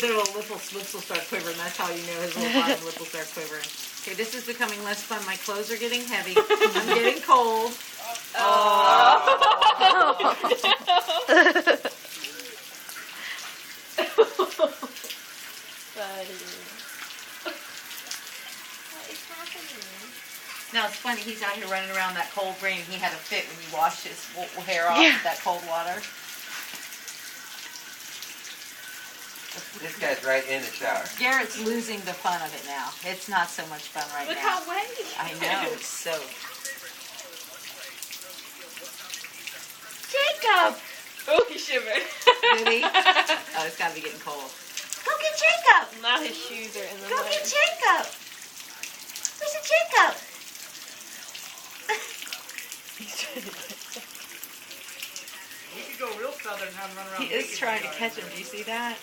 Their little lips will start quivering. That's how you know his little bottom lip will start quivering. Okay, this is becoming less fun. My clothes are getting heavy. I'm getting cold. Now it's funny, he's out here running around that cold rain. He had a fit when you washed his hair off with that cold water. This guy's right in the shower. Garrett's losing the fun of it now. It's not so much fun right Look now. how wet he is. I know, it's so. Jacob! Oh, he shivered. Did he? Oh, it's got to be getting cold. Go get Jacob! Now his shoes are in the Go mud. get Jacob! Where's the Jacob? We could go real southern and have him run around. He is trying to catch him. Do you see that?